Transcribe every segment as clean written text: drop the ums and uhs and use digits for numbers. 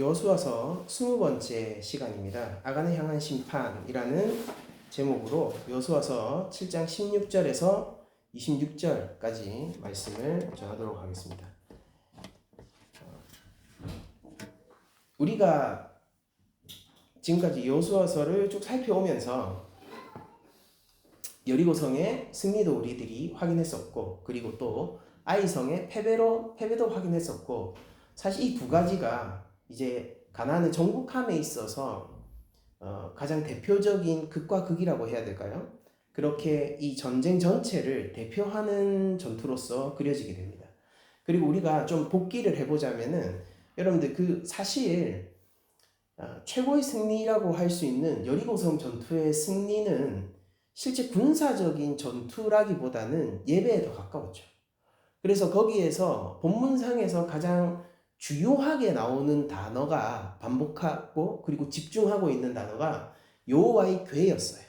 여호수아서 20번째 시간입니다. 아간을 향한 심판이라는 제목으로 여호수아서 7장 16절에서 26절까지 말씀을 전하도록 하겠습니다. 우리가 지금까지 여호수아서를 쭉 살펴오면서 여리고성의 승리도 우리들이 확인했었고, 그리고 또 아이성의 패배도 확인했었고, 사실 이 두 가지가 이제 가나안의 정복함에 있어서 가장 대표적인 극과 극이라고 해야 될까요? 그렇게 이 전쟁 전체를 대표하는 전투로서 그려지게 됩니다. 그리고 우리가 좀 복기를 해보자면은, 여러분들 그 사실 최고의 승리라고 할 수 있는 여리고성 전투의 승리는 실제 군사적인 전투라기보다는 예배에 더 가까웠죠. 그래서 거기에서 본문상에서 가장 주요하게 나오는 단어가 반복하고 그리고 집중하고 있는 단어가 여호와의 괴였어요.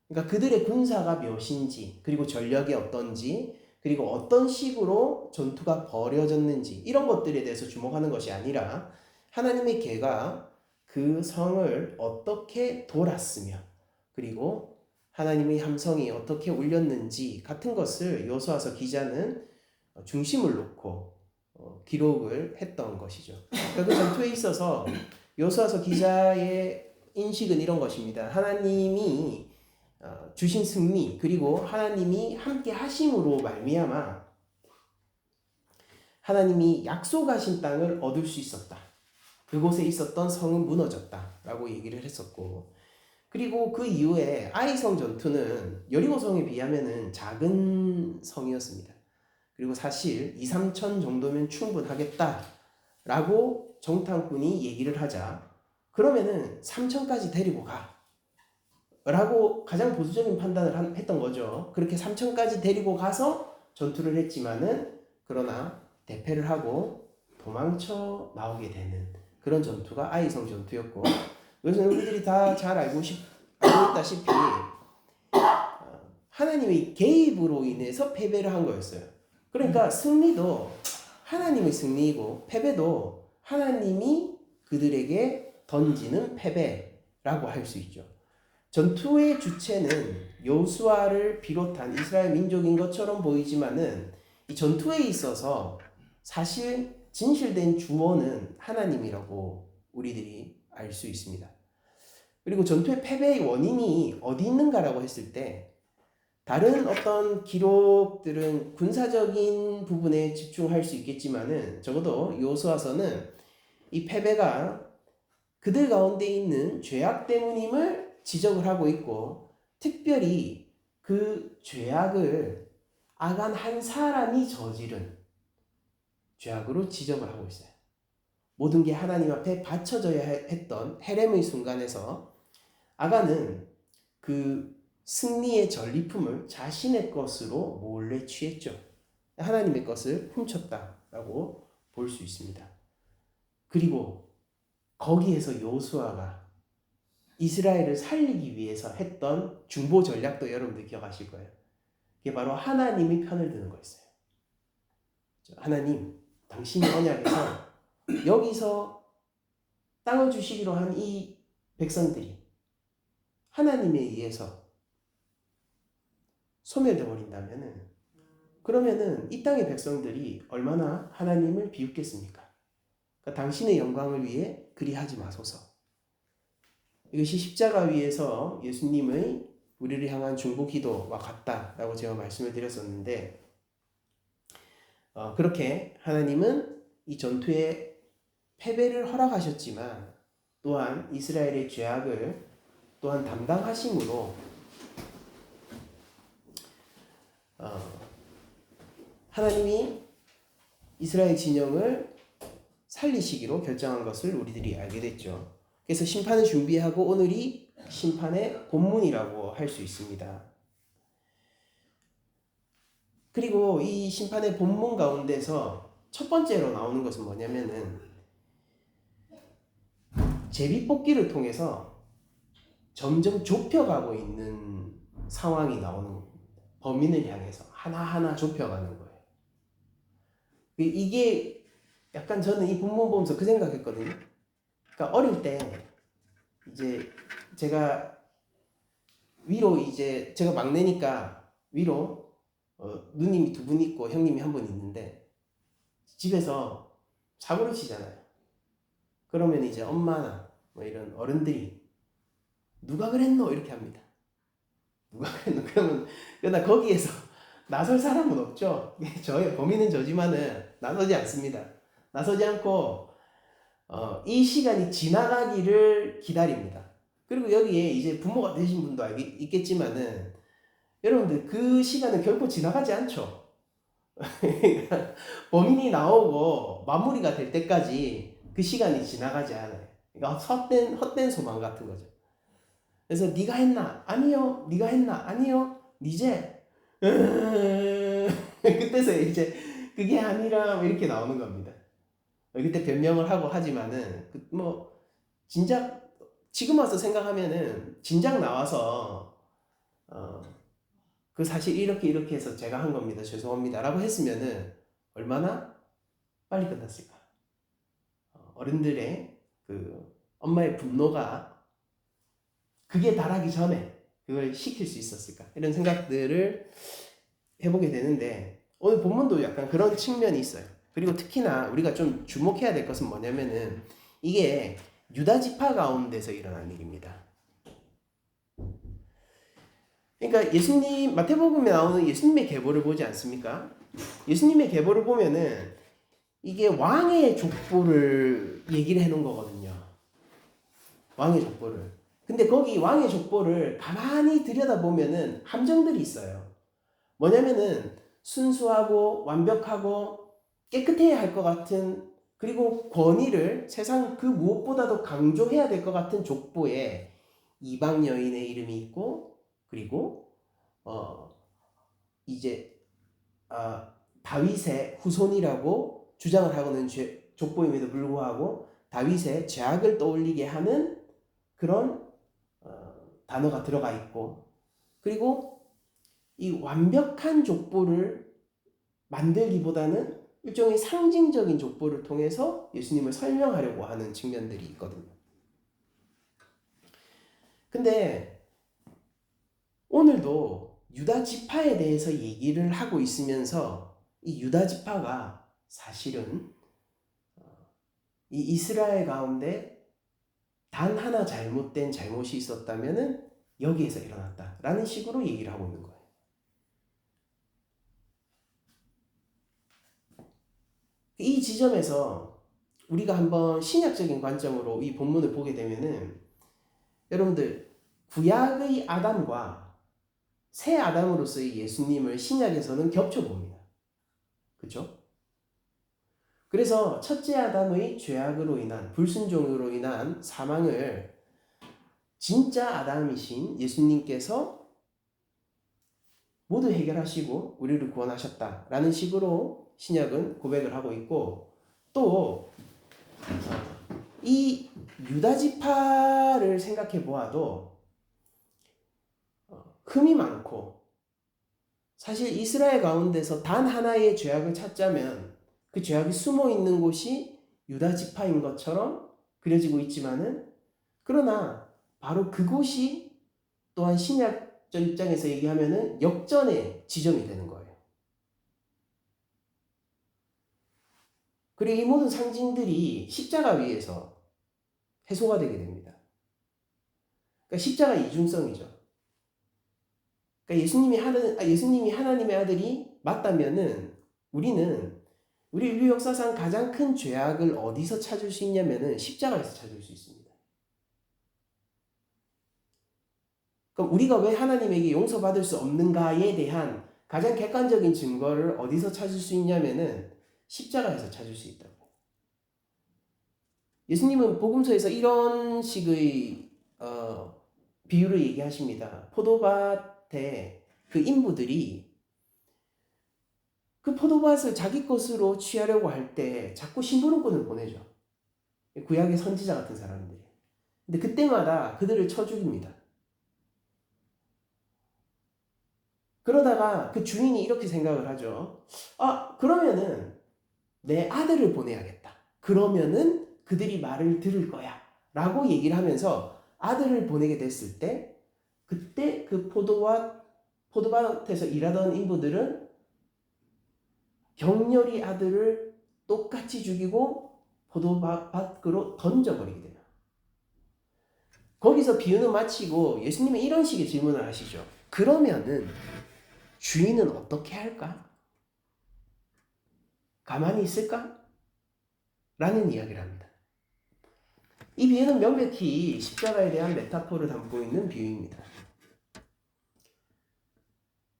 그러니까 그들의 군사가 몇인지, 그리고 전력이 어떤지, 그리고 어떤 식으로 전투가 벌어졌는지, 이런 것들에 대해서 주목하는 것이 아니라 하나님의 괴가 그 성을 어떻게 돌았으며, 그리고 하나님의 함성이 어떻게 울렸는지 같은 것을 여호수아서 기자는 중심을 놓고 기록을 했던 것이죠. 그러니까 그 전투에 있어서 여호수아서 기자의 인식은 이런 것입니다. 하나님이 주신 승리, 그리고 하나님이 함께 하심으로 말미암아 하나님이 약속하신 땅을 얻을 수 있었다. 그곳에 있었던 성은 무너졌다라고 얘기를 했었고, 그리고 그 이후에 아이성 전투는 여리고성에 비하면은 작은 성이었습니다. 그리고 사실 2-3천 정도면 충분하겠다라고 정탐꾼이 얘기를 하자, 그러면은 3천까지 데리고 가 라고 가장 보수적인 판단을 했던 거죠. 그렇게 3천까지 데리고 가서 전투를 했지만은, 그러나 대패를 하고 도망쳐 나오게 되는 그런 전투가 아이성 전투였고, 그래서 우리들이 다 잘 알고 있다시피 하나님의 개입으로 인해서 패배를 한 거였어요. 그러니까 승리도 하나님의 승리이고 패배도 하나님이 그들에게 던지는 패배라고 할 수 있죠. 전투의 주체는 여호수아를 비롯한 이스라엘 민족인 것처럼 보이지만은, 이 전투에 있어서 사실 진실된 주원은 하나님이라고 우리들이 알 수 있습니다. 그리고 전투의 패배의 원인이 어디 있는가라고 했을 때, 다른 어떤 기록들은 군사적인 부분에 집중할 수 있겠지만은, 적어도 여호수아서는 이 패배가 그들 가운데 있는 죄악 때문임을 지적을 하고 있고, 특별히 그 죄악을 아간 한 사람이 저지른 죄악으로 지적을 하고 있어요. 모든 게 하나님 앞에 바쳐져야 했던 헤렘의 순간에서 아간은 그 승리의 전리품을 자신의 것으로 몰래 취했죠. 하나님의 것을 훔쳤다라고 볼 수 있습니다. 그리고 거기에서 여호수아가 이스라엘을 살리기 위해서 했던 중보 전략도 여러분들 기억하실 거예요. 그게 바로 하나님의 편을 드는 거였어요. 하나님, 당신의 언약에서 여기서 땅을 주시기로 한 이 백성들이 하나님에 의해서 소멸되어 버린다면은, 그러면은 이 땅의 백성들이 얼마나 하나님을 비웃겠습니까? 그러니까 당신의 영광을 위해 그리하지 마소서. 이것이 십자가 위에서 예수님의 우리를 향한 중보 기도와 같다라고 제가 말씀을 드렸었는데, 그렇게 하나님은 이 전투에 패배를 허락하셨지만 또한 이스라엘의 죄악을 또한 담당하심으로 하나님이 이스라엘 진영을 살리시기로 결정한 것을 우리들이 알게 됐죠. 그래서 심판을 준비하고 오늘이 심판의 본문이라고 할 수 있습니다. 그리고 이 심판의 본문 가운데서 첫 번째로 나오는 것은 뭐냐면은, 제비뽑기를 통해서 점점 좁혀가고 있는 상황이 나오는 겁니다. 범인을 향해서 하나하나 좁혀가는 거예요. 이게 약간 저는 이 본문 보면서 그 생각했거든요. 그러니까 어릴 때 이제 제가 위로 이제 제가 막내니까 위로 누님이 두 분 있고 형님이 한 분 있는데 집에서 사고를 치잖아요. 그러면 이제 엄마나 뭐 이런 어른들이 누가 그랬노 이렇게 합니다. 누가 그랬노 그러면 그러나 거기에서 나설 사람은 없죠. 저의 범인은 저지만은 나서지 않습니다. 나서지 않고 이 시간이 지나가기를 기다립니다. 그리고 여기에 이제 부모가 되신 분도 있겠지만은 여러분들 그 시간은 결코 지나가지 않죠. 범인이 나오고 마무리가 될 때까지 그 시간이 지나가지 않아요. 그러니까 헛된 소망 같은 거죠. 그래서 네가 했나? 아니요. 네가 했나? 아니요. 니제 그때서 이제 그게 아니라 뭐 이렇게 나오는 겁니다. 그때 변명을 하고 하지만은 뭐 진작 지금 와서 생각하면은 진작 나와서 그 사실 이렇게 해서 제가 한 겁니다. 죄송합니다라고 했으면은 얼마나 빨리 끝났을까? 어른들의 그 엄마의 분노가 그게 달하기 전에 그걸 시킬 수 있었을까? 이런 생각들을 해보게 되는데 오늘 본문도 약간 그런 측면이 있어요. 그리고 특히나 우리가 좀 주목해야 될 것은 뭐냐면은 이게 유다 지파 가운데서 일어난 일입니다. 그러니까 예수님 마태복음에 나오는 예수님의 계보를 보지 않습니까? 예수님의 계보를 보면은 이게 왕의 족보를 얘기를 해놓은 거거든요. 왕의 족보를. 근데 거기 왕의 족보를 가만히 들여다보면은 함정들이 있어요. 뭐냐면은 순수하고 완벽하고 깨끗해야 할 것 같은 그리고 권위를 세상 그 무엇보다도 강조해야 될 것 같은 족보에 이방 여인의 이름이 있고 그리고 이제 다윗의 후손이라고 주장을 하고는 족보임에도 불구하고 다윗의 죄악을 떠올리게 하는 그런 단어가 들어가 있고 그리고 이 완벽한 족보를 만들기보다는 일종의 상징적인 족보를 통해서 예수님을 설명하려고 하는 측면들이 있거든요. 근데 오늘도 유다 지파에 대해서 얘기를 하고 있으면서 이 유다 지파가 사실은 이 이스라엘 가운데 단 하나 잘못된 잘못이 있었다면은 여기에서 일어났다라는 식으로 얘기를 하고 있는 거예요. 이 지점에서 우리가 한번 신약적인 관점으로 이 본문을 보게 되면은 여러분들 구약의 아담과 새 아담으로서의 예수님을 신약에서는 겹쳐봅니다. 그렇죠? 그래서 첫째 아담의 죄악으로 인한 불순종으로 인한 사망을 진짜 아담이신 예수님께서 모두 해결하시고 우리를 구원하셨다라는 식으로 신약은 고백을 하고 있고 또 이 유다 지파를 생각해 보아도 흠이 많고 사실 이스라엘 가운데서 단 하나의 죄악을 찾자면 그 죄악이 숨어 있는 곳이 유다 지파인 것처럼 그려지고 있지만은 그러나 바로 그곳이 또한 신약적 입장에서 얘기하면은 역전의 지점이 되는 거예요. 그리고 이 모든 상징들이 십자가 위에서 해소가 되게 됩니다. 그러니까 십자가 이중성이죠. 그러니까 예수님이 하나님의 아들이 맞다면은 우리는 우리 인류 역사상 가장 큰 죄악을 어디서 찾을 수 있냐면은 십자가에서 찾을 수 있습니다. 그럼 우리가 왜 하나님에게 용서받을 수 없는가에 대한 가장 객관적인 증거를 어디서 찾을 수 있냐면은 십자가에서 찾을 수 있다고. 예수님은 복음서에서 이런 식의 비유를 얘기하십니다. 포도밭에 그 인부들이 그 포도밭을 자기 것으로 취하려고 할 때 자꾸 심부름꾼을 보내죠. 구약의 선지자 같은 사람들이. 근데 그때마다 그들을 쳐 죽입니다. 그러다가 그 주인이 이렇게 생각을 하죠. 그러면은 내 아들을 보내야겠다. 그러면은 그들이 말을 들을 거야 라고 얘기를 하면서 아들을 보내게 됐을 때, 그때 그 포도밭에서 일하던 인부들은 격렬히 아들을 똑같이 죽이고 포도밭 밖으로 던져버리게 돼요. 거기서 비유는 마치고 예수님이 이런 식의 질문을 하시죠. 그러면은 주인은 어떻게 할까? 가만히 있을까? 라는 이야기를 합니다. 이 비유는 명백히 십자가에 대한 메타포를 담고 있는 비유입니다.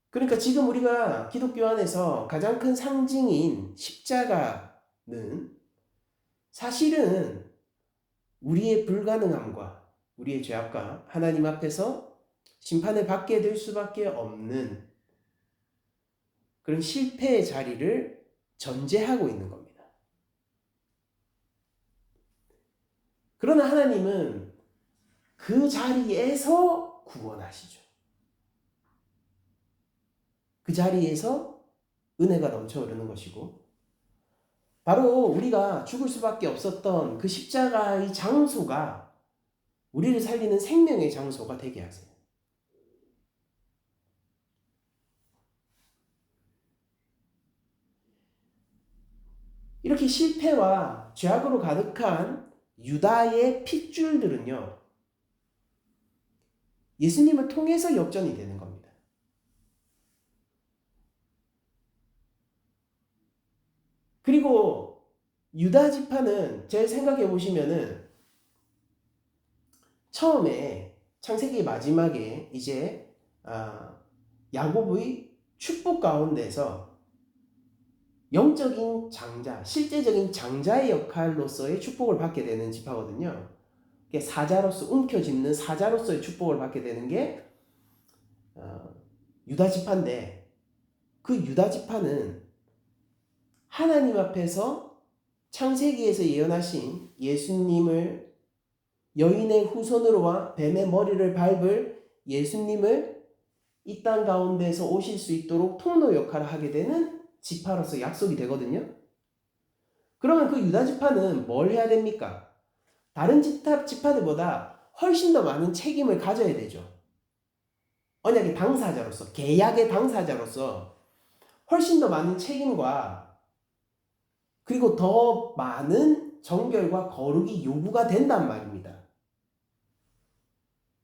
그러니까 지금 우리가 기독교 안에서 가장 큰 상징인 십자가는 사실은 우리의 불가능함과 우리의 죄악과 하나님 앞에서 심판을 받게 될 수밖에 없는 그런 실패의 자리를 전제하고 있는 겁니다. 그러나 하나님은 그 자리에서 구원하시죠. 그 자리에서 은혜가 넘쳐 흐르는 것이고, 바로 우리가 죽을 수밖에 없었던 그 십자가의 장소가 우리를 살리는 생명의 장소가 되게 하세요. 이렇게 실패와 죄악으로 가득한 유다의 핏줄들은요, 예수님을 통해서 역전이 되는 겁니다. 그리고 유다 지파는 제 생각해 보시면은 처음에 창세기 마지막에 이제 야곱의 축복 가운데서 영적인 장자, 실제적인 장자의 역할로서의 축복을 받게 되는 지파거든요. 사자로서 움켜쥐는 사자로서의 축복을 받게 되는 게 유다 지파인데, 그 유다 지파는 하나님 앞에서 창세기에서 예언하신 예수님을, 여인의 후손으로와 뱀의 머리를 밟을 예수님을 이 땅 가운데서 오실 수 있도록 통로 역할을 하게 되는 지파로서 약속이 되거든요. 그러면 그 유다 지파는 뭘 해야 됩니까? 다른 지파들보다 훨씬 더 많은 책임을 가져야 되죠. 언약의 당사자로서, 계약의 당사자로서 훨씬 더 많은 책임과 그리고 더 많은 정결과 거룩이 요구가 된단 말입니다.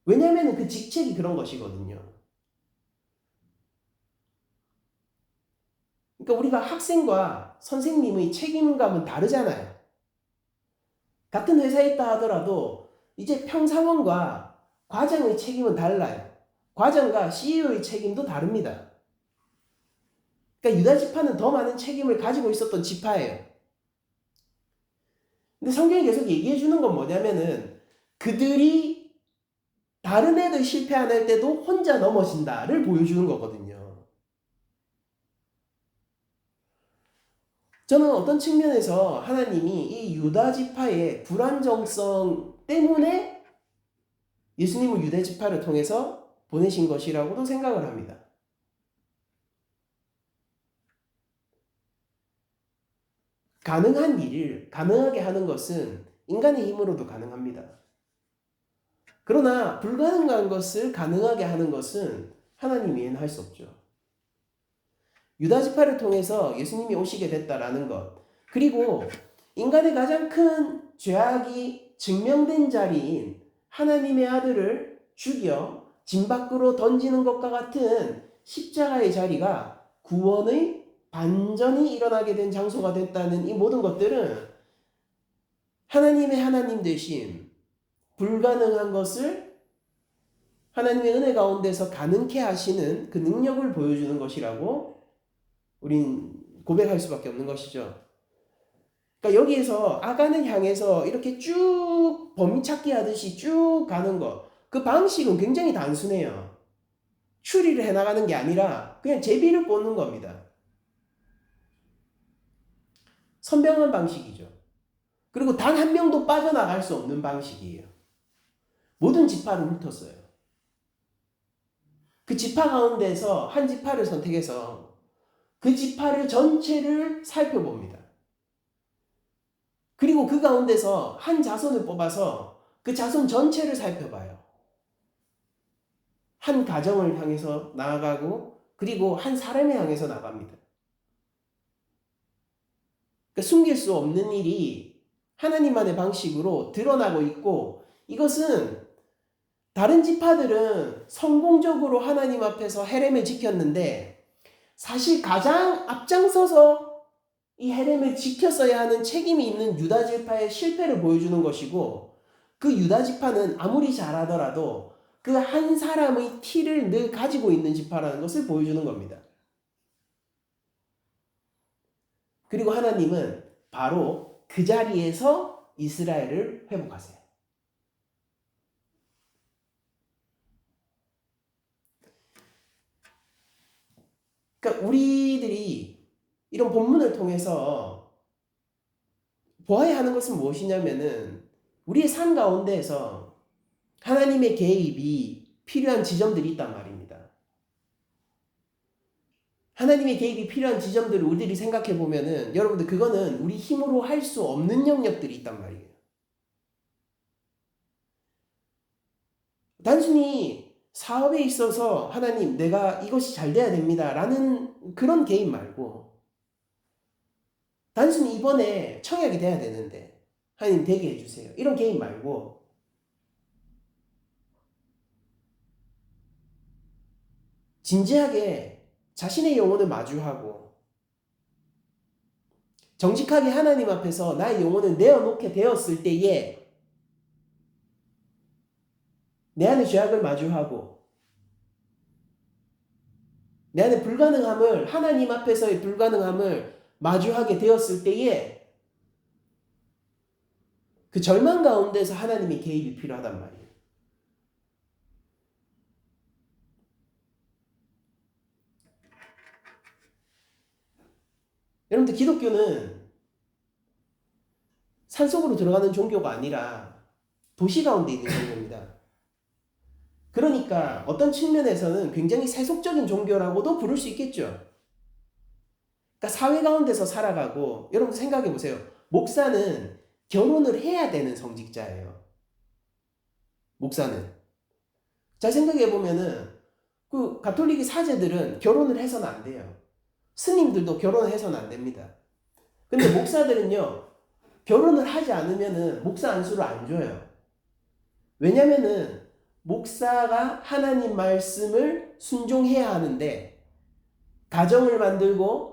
왜냐하면 그 직책이 그런 것이거든요. 그러니까 우리가 학생과 선생님의 책임감은 다르잖아요. 같은 회사에 있다 하더라도 이제 평사원과 과장의 책임은 달라요. 과장과 CEO의 책임도 다릅니다. 그러니까 유다 지파는 더 많은 책임을 가지고 있었던 지파예요. 근데 성경이 계속 얘기해 주는 건 뭐냐면은 그들이 다른 애들 실패 안 할 때도 혼자 넘어진다를 보여주는 거거든요. 저는 어떤 측면에서 하나님이 이 유다 지파의 불안정성 때문에 예수님을 유다 지파를 통해서 보내신 것이라고도 생각을 합니다. 가능한 일을 가능하게 하는 것은 인간의 힘으로도 가능합니다. 그러나 불가능한 것을 가능하게 하는 것은 하나님 외에는 할 수 없죠. 유다 지파를 통해서 예수님이 오시게 됐다라는 것, 그리고 인간의 가장 큰 죄악이 증명된 자리인 하나님의 아들을 죽여 진 밖으로 던지는 것과 같은 십자가의 자리가 구원의 반전이 일어나게 된 장소가 됐다는 이 모든 것들은 하나님의 하나님 되심, 불가능한 것을 하나님의 은혜 가운데서 가능케 하시는 그 능력을 보여주는 것이라고 우린 고백할 수밖에 없는 것이죠. 그러니까 여기에서 아간을 향해서 이렇게 쭉 범인찾기 하듯이 쭉 가는 것, 그 방식은 굉장히 단순해요. 추리를 해나가는 게 아니라 그냥 제비를 꽂는 겁니다. 선명한 방식이죠. 그리고 단 한 명도 빠져나갈 수 없는 방식이에요. 모든 지파를 훑었어요. 그 지파 가운데서 한 지파를 선택해서 그 지파를 전체를 살펴봅니다. 그리고 그 가운데서 한 자손을 뽑아서 그 자손 전체를 살펴봐요. 한 가정을 향해서 나아가고 그리고 한 사람을 향해서 나갑니다. 그러니까 숨길 수 없는 일이 하나님만의 방식으로 드러나고 있고, 이것은 다른 지파들은 성공적으로 하나님 앞에서 헤렘을 지켰는데 사실 가장 앞장서서 이 헤렘을 지켰어야 하는 책임이 있는 유다 지파의 실패를 보여주는 것이고, 그 유다 지파는 아무리 잘하더라도 그 한 사람의 티를 늘 가지고 있는 지파라는 것을 보여주는 겁니다. 그리고 하나님은 바로 그 자리에서 이스라엘을 회복하세요. 그러니까 우리들이 이런 본문을 통해서 보아야 하는 것은 무엇이냐면은, 우리의 삶 가운데에서 하나님의 개입이 필요한 지점들이 있단 말입니다. 하나님의 개입이 필요한 지점들을 우리들이 생각해 보면은, 여러분들 그거는 우리 힘으로 할 수 없는 영역들이 있단 말이에요. 단순히 사업에 있어서 하나님 내가 이것이 잘 돼야 됩니다 라는 그런 개입 말고, 단순히 이번에 청약이 돼야 되는데 하나님 되게 해주세요 이런 개입 말고, 진지하게 자신의 영혼을 마주하고 정직하게 하나님 앞에서 나의 영혼을 내어놓게 되었을 때에 내 안의 죄악을 마주하고 내 안의 불가능함을, 하나님 앞에서의 불가능함을 마주하게 되었을 때에 그 절망 가운데서 하나님의 개입이 필요하단 말이에요. 여러분들 기독교는 산속으로 들어가는 종교가 아니라 도시 가운데 있는 종교입니다. 그러니까 어떤 측면에서는 굉장히 세속적인 종교라고도 부를 수 있겠죠. 그러니까 사회 가운데서 살아가고, 여러분 생각해 보세요. 목사는 결혼을 해야 되는 성직자예요. 목사는. 잘 생각해 보면은 그 가톨릭 사제들은 결혼을 해서는 안 돼요. 스님들도 결혼을 해서는 안 됩니다. 근데 목사들은요, 결혼을 하지 않으면은 목사 안수를 안 줘요. 왜냐면은 목사가 하나님 말씀을 순종해야 하는데, 가정을 만들고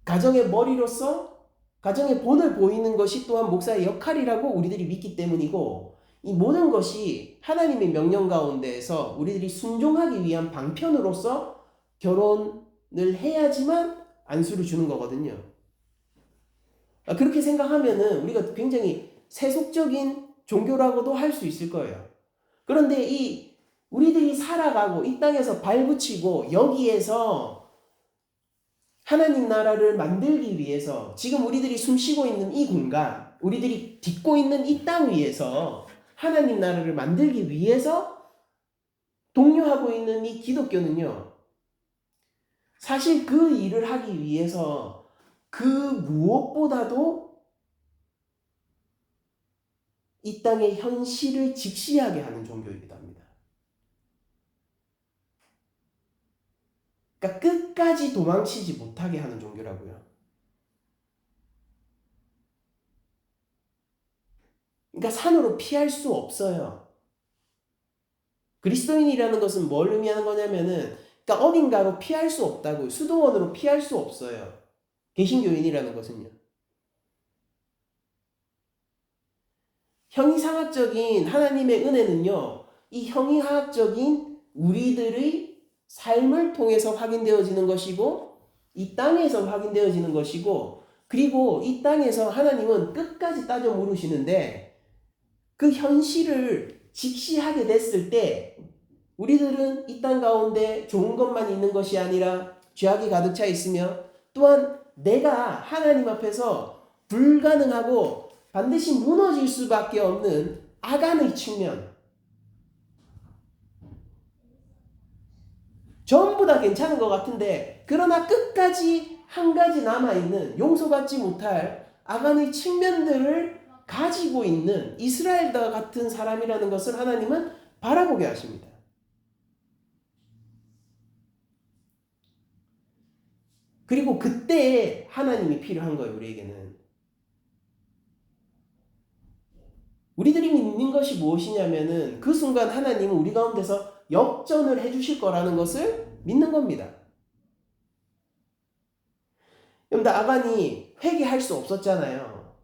가정의 머리로서 가정의 본을 보이는 것이 또한 목사의 역할이라고 우리들이 믿기 때문이고, 이 모든 것이 하나님의 명령 가운데에서 우리들이 순종하기 위한 방편으로서 결혼을 해야지만 안수를 주는 거거든요. 그렇게 생각하면은 우리가 굉장히 세속적인 종교라고도 할 수 있을 거예요. 그런데 이 우리들이 살아가고 이 땅에서 발붙이고 여기에서 하나님 나라를 만들기 위해서 지금 우리들이 숨쉬고 있는 이 공간, 우리들이 딛고 있는 이 땅 위에서 하나님 나라를 만들기 위해서 독려하고 있는 이 기독교는요, 사실 그 일을 하기 위해서 그 무엇보다도 이 땅의 현실을 직시하게 하는 종교이기도 합니다. 그러니까 끝까지 도망치지 못하게 하는 종교라고요. 그러니까 산으로 피할 수 없어요. 그리스도인이라는 것은 뭘 의미하는 거냐면은, 그러니까 어딘가로 피할 수 없다고요. 수도원으로 피할 수 없어요. 개신교인이라는 것은요. 형이상학적인 하나님의 은혜는요, 이 형이학적인 우리들의 삶을 통해서 확인되어지는 것이고, 이 땅에서 확인되어지는 것이고, 그리고 이 땅에서 하나님은 끝까지 따져 물으시는데, 그 현실을 직시하게 됐을 때 우리들은 이 땅 가운데 좋은 것만 있는 것이 아니라 죄악이 가득 차 있으며, 또한 내가 하나님 앞에서 불가능하고 반드시 무너질 수밖에 없는 악한의 측면, 전부 다 괜찮은 것 같은데 그러나 끝까지 한 가지 남아있는 용서받지 못할 아간의 측면들을 가지고 있는 이스라엘과 같은 사람이라는 것을 하나님은 바라보게 하십니다. 그리고 그때에 하나님이 필요한 거예요. 우리에게는. 우리들이 믿는 것이 무엇이냐면은 그 순간 하나님은 우리 가운데서 역전을 해주실 거라는 것을 믿는 겁니다. 여러분들 아간이 회개할 수 없었잖아요.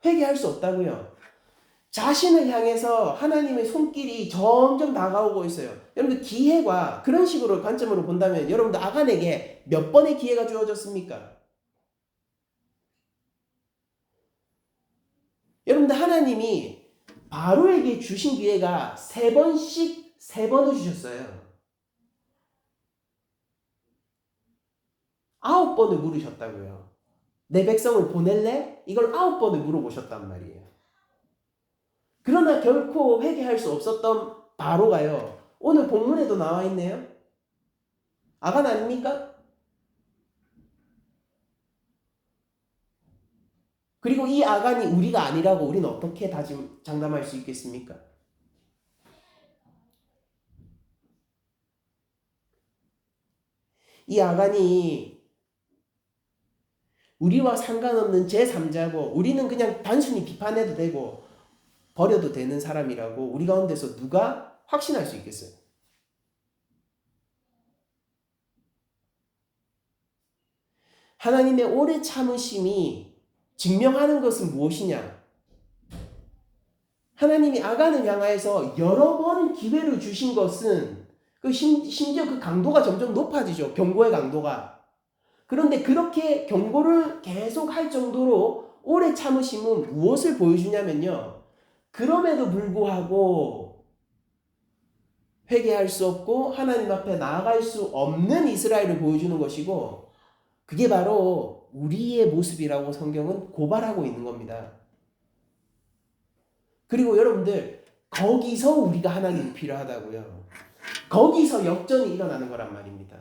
회개할 수 없다고요. 자신을 향해서 하나님의 손길이 점점 다가오고 있어요. 여러분들 기회가 그런 식으로 관점으로 본다면 여러분들 아간에게 몇 번의 기회가 주어졌습니까? 여러분들 하나님이 바로에게 주신 기회가 3번씩 3번을 주셨어요. 9번을 물으셨다고요. 내 백성을 보낼래? 이걸 9번을 물어보셨단 말이에요. 그러나 결코 회개할 수 없었던 바로가요. 오늘 본문에도 나와 있네요. 아간 아닙니까? 그리고 이 아간이 우리가 아니라고 우리는 어떻게 장담할 수 있겠습니까? 이 아간이 우리와 상관없는 제3자고 우리는 그냥 단순히 비판해도 되고 버려도 되는 사람이라고 우리 가운데서 누가 확신할 수 있겠어요? 하나님의 오래 참으심이 증명하는 것은 무엇이냐? 하나님이 아간을 향하여서 여러 번 기회를 주신 것은 심지어 그 강도가 점점 높아지죠. 경고의 강도가. 그런데 그렇게 경고를 계속 할 정도로 오래 참으심은 무엇을 보여주냐면요. 그럼에도 불구하고 회개할 수 없고 하나님 앞에 나아갈 수 없는 이스라엘을 보여주는 것이고 그게 바로 우리의 모습이라고 성경은 고발하고 있는 겁니다. 그리고 여러분들 거기서 우리가 하나님이 필요하다고요. 거기서 역전이 일어나는 거란 말입니다.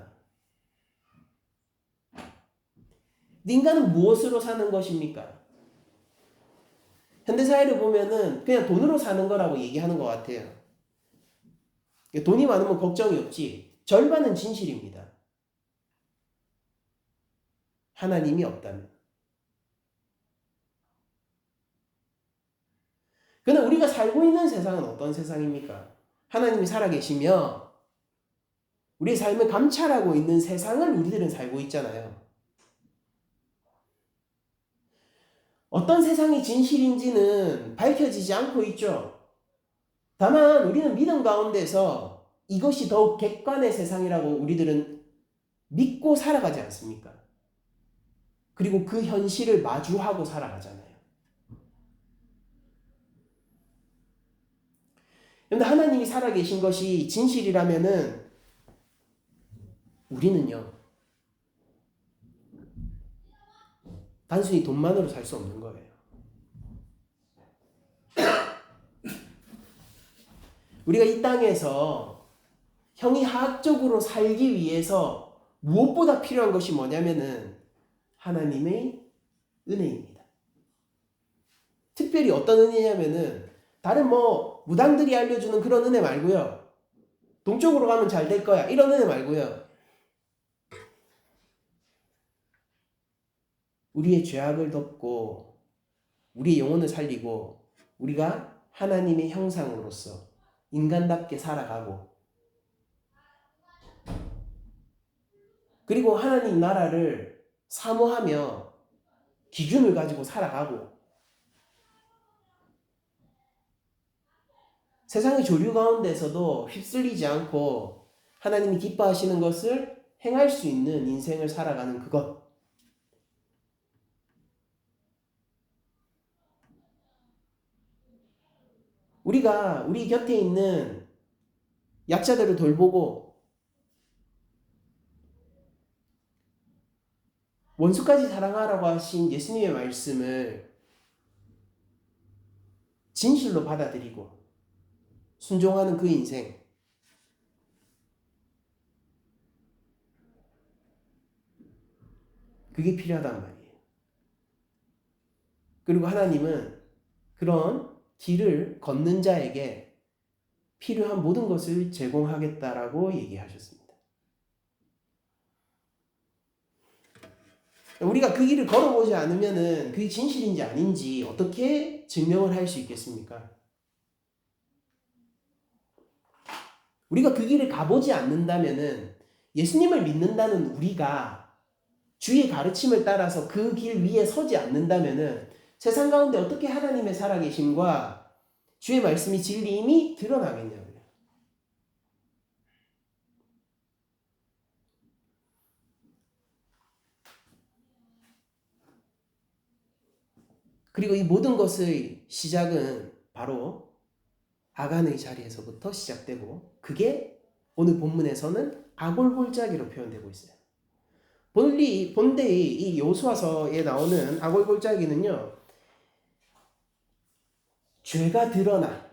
인간은 무엇으로 사는 것입니까? 현대사회를 보면은 그냥 돈으로 사는 거라고 얘기하는 것 같아요. 돈이 많으면 걱정이 없지. 절반은 진실입니다. 하나님이 없다면. 그러나 우리가 살고 있는 세상은 어떤 세상입니까? 하나님이 살아계시며 우리의 삶을 감찰하고 있는 세상을 우리들은 살고 있잖아요. 어떤 세상이 진실인지는 밝혀지지 않고 있죠. 다만 우리는 믿음 가운데서 이것이 더욱 객관의 세상이라고 우리들은 믿고 살아가지 않습니까? 그리고 그 현실을 마주하고 살아가잖아요. 그런데 하나님이 살아계신 것이 진실이라면은 우리는요 단순히 돈만으로 살 수 없는 거예요. 우리가 이 땅에서 형이하학적으로 살기 위해서 무엇보다 필요한 것이 뭐냐면은 하나님의 은혜입니다. 특별히 어떤 은혜냐면은 다른 무당들이 알려주는 그런 은혜 말고요. 동쪽으로 가면 잘 될 거야. 이런 은혜 말고요. 우리의 죄악을 덮고 우리의 영혼을 살리고 우리가 하나님의 형상으로서 인간답게 살아가고 그리고 하나님 나라를 사모하며 기준을 가지고 살아가고 세상의 조류 가운데서도 휩쓸리지 않고 하나님이 기뻐하시는 것을 행할 수 있는 인생을 살아가는 그것. 우리가 우리 곁에 있는 약자들을 돌보고 원수까지 사랑하라고 하신 예수님의 말씀을 진실로 받아들이고 순종하는 그 인생. 그게 필요하단 말이에요. 그리고 하나님은 그런 길을 걷는 자에게 필요한 모든 것을 제공하겠다라고 얘기하셨습니다. 우리가 그 길을 걸어보지 않으면은 그게 진실인지 아닌지 어떻게 증명을 할 수 있겠습니까? 우리가 그 길을 가보지 않는다면은 예수님을 믿는다는 우리가 주의 가르침을 따라서 그 길 위에 서지 않는다면은 세상 가운데 어떻게 하나님의 살아계심과 주의 말씀이 진리임이 드러나겠냐고요. 그리고 이 모든 것의 시작은 바로 아간의 자리에서부터 시작되고 그게 오늘 본문에서는 아골골짜기로 표현되고 있어요. 본데의 이 여호수아서에 나오는 아골골짜기는요. 죄가 드러나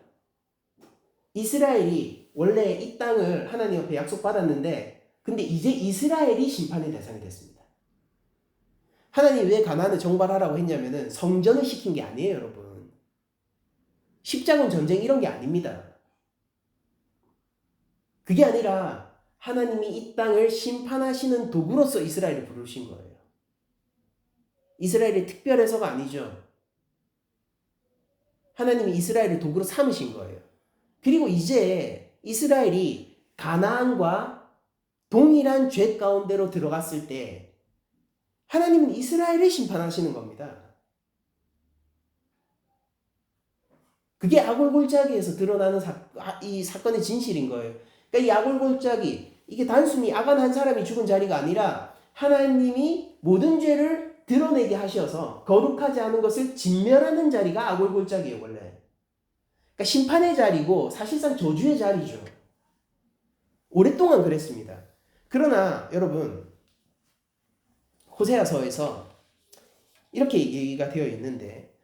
이스라엘이 원래 이 땅을 하나님 앞에 약속받았는데 근데 이제 이스라엘이 심판의 대상이 됐습니다. 하나님 왜 가나안을 정발하라고 했냐면은 성전을 시킨 게 아니에요, 여러분. 십자군 전쟁 이런 게 아닙니다. 그게 아니라 하나님이 이 땅을 심판하시는 도구로서 이스라엘을 부르신 거예요. 이스라엘이 특별해서가 아니죠. 하나님이 이스라엘을 도구로 삼으신 거예요. 그리고 이제 이스라엘이 가나안과 동일한 죄 가운데로 들어갔을 때 하나님은 이스라엘을 심판하시는 겁니다. 그게 아골골짜기에서 드러나는 이 사건의 진실인 거예요. 그러니까 이 아골골짜기 이게 단순히 아간 한 사람이 죽은 자리가 아니라 하나님이 모든 죄를 드러내게 하셔서 거룩하지 않은 것을 진멸하는 자리가 아골골짜기예요, 원래. 그러니까 심판의 자리고 사실상 저주의 자리죠. 오랫동안 그랬습니다. 그러나 여러분 호세아서에서 이렇게 얘기가 되어 있는데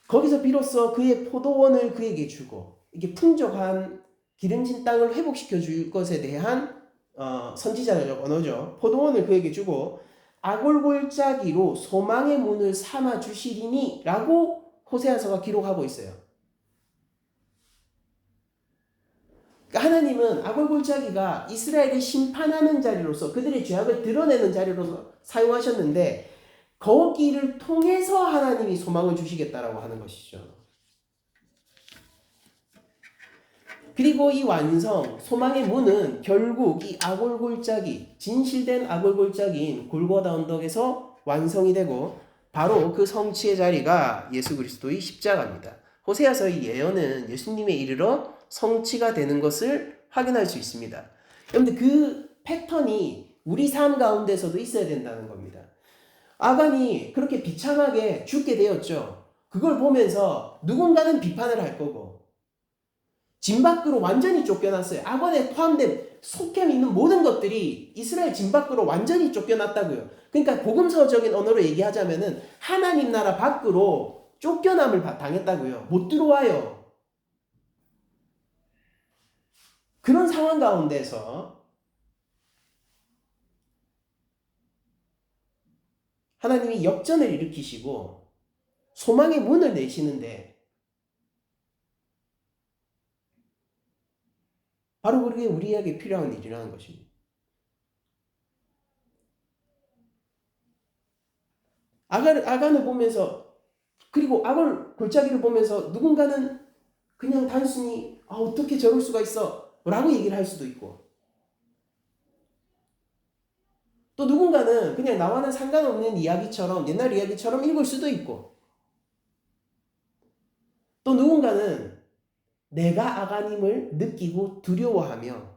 거기서 비로소 그의 포도원을 그에게 주고 이게 풍족한 기름진 땅을 회복시켜 줄 것에 대한 선지자적 언어죠. 포도원을 그에게 주고 아골골짜기로 소망의 문을 삼아 주시리니 라고 호세아서가 기록하고 있어요. 그러니까 하나님은 아골골짜기가 이스라엘을 심판하는 자리로서 그들의 죄악을 드러내는 자리로서 사용하셨는데 거기를 통해서 하나님이 소망을 주시겠다라고 하는 것이죠. 그리고 이 완성, 소망의 문은 결국 이 아골골짜기, 진실된 아골골짜기인 골고다 언덕에서 완성이 되고 바로 그 성취의 자리가 예수 그리스도의 십자가입니다. 호세아서의 예언은 예수님에 이르러 성취가 되는 것을 확인할 수 있습니다. 그런데 그 패턴이 우리 삶 가운데서도 있어야 된다는 겁니다. 아간이 그렇게 비참하게 죽게 되었죠. 그걸 보면서 누군가는 비판을 할 거고 진 밖으로 완전히 쫓겨났어요. 아간에 포함된 속해 있는 모든 것들이 이스라엘 진 밖으로 완전히 쫓겨났다고요. 그러니까 복음서적인 언어로 얘기하자면은 하나님 나라 밖으로 쫓겨남을 당했다고요. 못 들어와요. 그런 상황 가운데서 하나님이 역전을 일으키시고 소망의 문을 내시는데 바로 그게 우리에게 필요한 일이라는 것입니다. 아간을 보면서 그리고 아골 골짜기를 보면서 누군가는 그냥 단순히 어떻게 저럴 수가 있어 라고 얘기를 할 수도 있고 또 누군가는 그냥 나와는 상관없는 이야기처럼 옛날 이야기처럼 읽을 수도 있고 또 누군가는 내가 아간임을 느끼고 두려워하며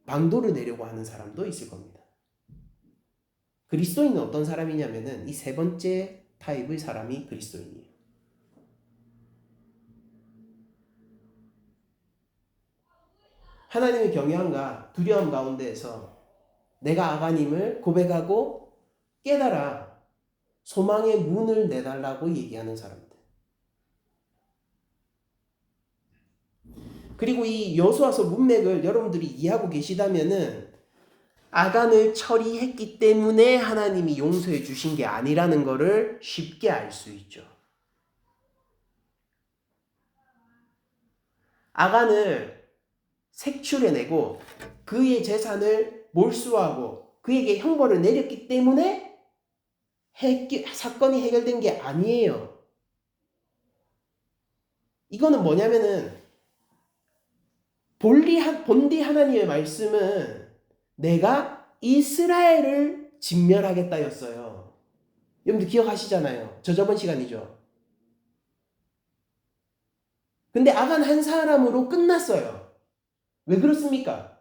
방도를 내려고 하는 사람도 있을 겁니다. 그리스도인은 어떤 사람이냐면은 이 세 번째 타입의 사람이 그리스도인이에요. 하나님의 경외함과 두려움 가운데에서 내가 아간임을 고백하고 깨달아 소망의 문을 내달라고 얘기하는 사람들. 그리고 이 여호수아서 문맥을 여러분들이 이해하고 계시다면은 아간을 처리했기 때문에 하나님이 용서해 주신 게 아니라는 것을 쉽게 알 수 있죠. 아간을 색출해내고 그의 재산을 몰수하고 그에게 형벌을 내렸기 때문에 사건이 해결된 게 아니에요. 이거는 뭐냐면은 본디 하나님의 말씀은 내가 이스라엘을 진멸하겠다였어요. 여러분들 기억하시잖아요. 저번 시간이죠. 근데 아간 한 사람으로 끝났어요. 왜 그렇습니까?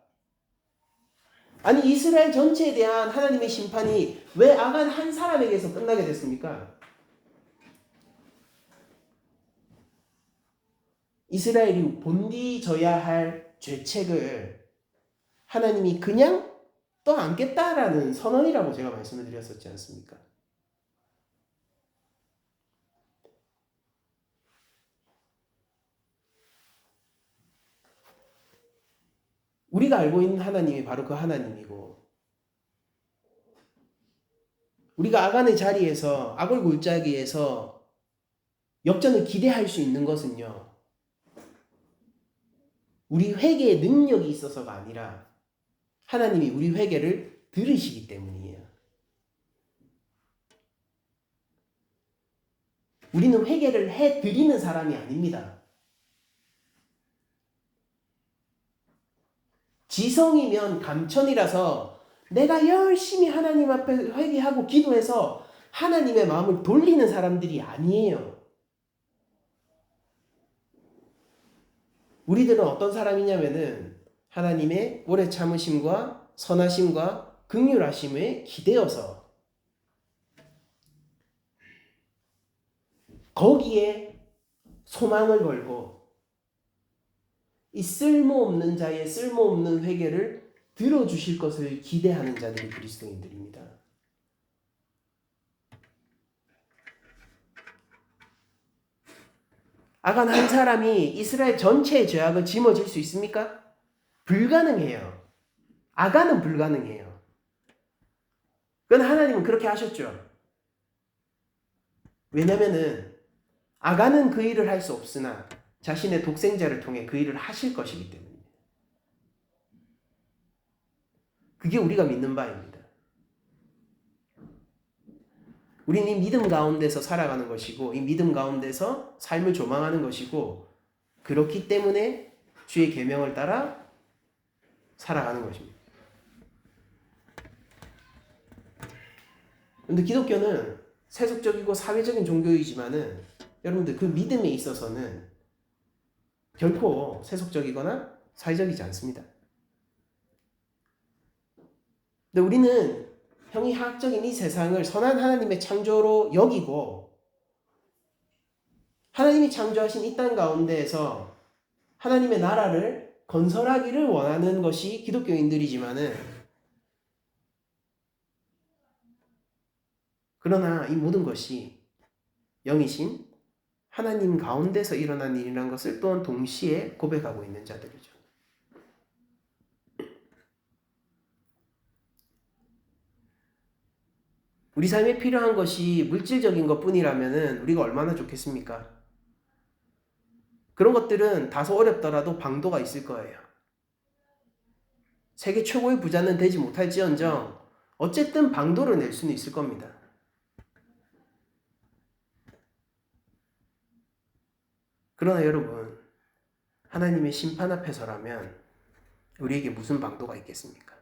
아니 이스라엘 전체에 대한 하나님의 심판이 왜 아간 한 사람에게서 끝나게 됐습니까? 이스라엘이 본디 져야 할 죄책을 하나님이 그냥 떠안겠다라는 선언이라고 제가 말씀을 드렸었지 않습니까? 우리가 알고 있는 하나님이 바로 그 하나님이고 우리가 아간의 자리에서 악을 골짜기에서 역전을 기대할 수 있는 것은요. 우리 회개의 능력이 있어서가 아니라 하나님이 우리 회개를 들으시기 때문이에요. 우리는 회개를 해드리는 사람이 아닙니다. 지성이면 감천이라서 내가 열심히 하나님 앞에 회개하고 기도해서 하나님의 마음을 돌리는 사람들이 아니에요. 우리들은 어떤 사람이냐면은 하나님의 오래 참으심과 선하심과 긍휼하심에 기대어서 거기에 소망을 걸고 이 쓸모없는 자의 쓸모없는 회개를 들어주실 것을 기대하는 자들이 그리스도인들입니다. 아간 한 사람이 이스라엘 전체의 죄악을 짊어질 수 있습니까? 불가능해요. 아간은 불가능해요. 그건 하나님은 그렇게 하셨죠. 왜냐면은 아간은 그 일을 할 수 없으나 자신의 독생자를 통해 그 일을 하실 것이기 때문입니다. 그게 우리가 믿는 바입니다. 우리는 이 믿음 가운데서 살아가는 것이고 이 믿음 가운데서 삶을 조망하는 것이고 그렇기 때문에 주의 계명을 따라 살아가는 것입니다. 그런데 기독교는 세속적이고 사회적인 종교이지만은 여러분들 그 믿음에 있어서는 결코 세속적이거나 사회적이지 않습니다. 근데 우리는 형이하학적인 이 세상을 선한 하나님의 창조로 여기고 하나님이 창조하신 이 땅 가운데에서 하나님의 나라를 건설하기를 원하는 것이 기독교인들이지만은 그러나 이 모든 것이 영이신 하나님 가운데서 일어난 일이라는 것을 또한 동시에 고백하고 있는 자들이죠. 우리 삶에 필요한 것이 물질적인 것뿐이라면 우리가 얼마나 좋겠습니까? 그런 것들은 다소 어렵더라도 방도가 있을 거예요. 세계 최고의 부자는 되지 못할지언정 어쨌든 방도를 낼 수는 있을 겁니다. 그러나 여러분, 하나님의 심판 앞에서라면 우리에게 무슨 방도가 있겠습니까?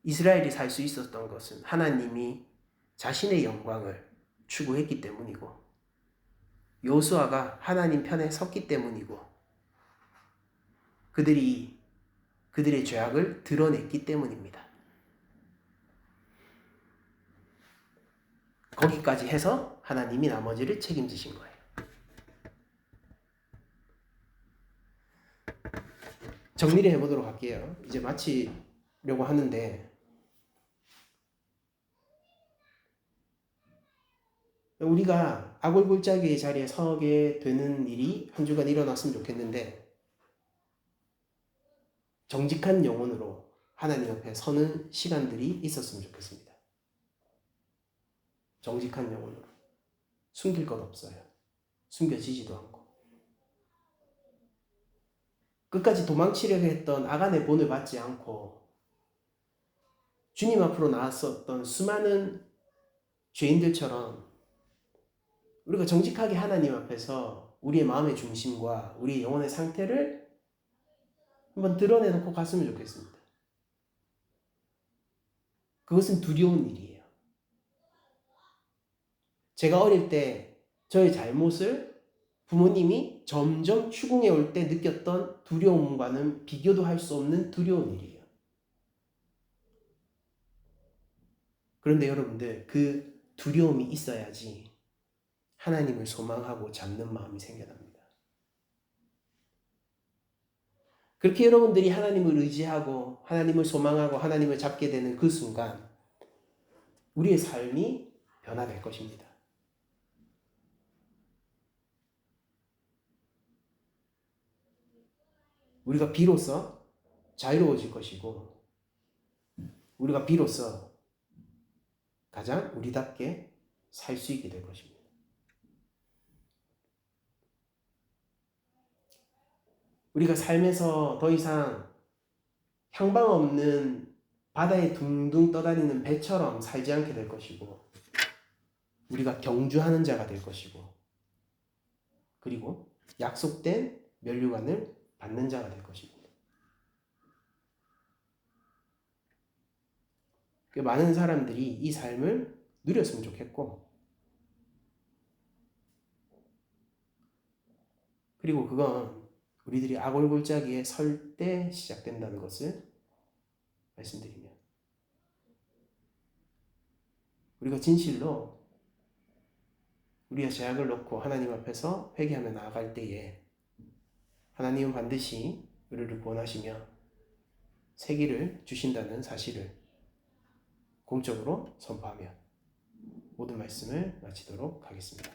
이스라엘이 살 수 있었던 것은 하나님이 자신의 영광을 추구했기 때문이고 여호수아가 하나님 편에 섰기 때문이고 그들이 그들의 죄악을 드러냈기 때문입니다. 거기까지 해서 하나님이 나머지를 책임지신 거예요. 정리를 해보도록 할게요. 이제 마치려고 하는데 우리가 아골골짜기의 자리에 서게 되는 일이 한 주간 일어났으면 좋겠는데 정직한 영혼으로 하나님 앞에 서는 시간들이 있었으면 좋겠습니다. 정직한 영혼으로. 숨길 것 없어요. 숨겨지지도 않고 끝까지 도망치려고 했던 아간의 본을 받지 않고 주님 앞으로 나왔었던 수많은 죄인들처럼 우리가 정직하게 하나님 앞에서 우리의 마음의 중심과 우리의 영혼의 상태를 한번 드러내놓고 갔으면 좋겠습니다. 그것은 두려운 일이에요. 제가 어릴 때 저의 잘못을 부모님이 점점 추궁해 올 때 느꼈던 두려움과는 비교도 할 수 없는 두려운 일이에요. 그런데 여러분들, 그 두려움이 있어야지 하나님을 소망하고 잡는 마음이 생겨납니다. 그렇게 여러분들이 하나님을 의지하고 하나님을 소망하고 하나님을 잡게 되는 그 순간 우리의 삶이 변화될 것입니다. 우리가 비로소 자유로워질 것이고 우리가 비로소 가장 우리답게 살 수 있게 될 것입니다. 우리가 삶에서 더 이상 향방 없는 바다에 둥둥 떠다니는 배처럼 살지 않게 될 것이고 우리가 경주하는 자가 될 것이고 그리고 약속된 면류관을 받는 자가 될 것입니다. 많은 사람들이 이 삶을 누렸으면 좋겠고 그리고 그건 우리들이 아골골짜기에 설 때 시작된다는 것을 말씀드리며 우리가 진실로 우리의 죄악을 놓고 하나님 앞에서 회개하며 나아갈 때에 하나님은 반드시 우리를 구원하시며 새 길을 주신다는 사실을 공적으로 선포하며 모든 말씀을 마치도록 하겠습니다.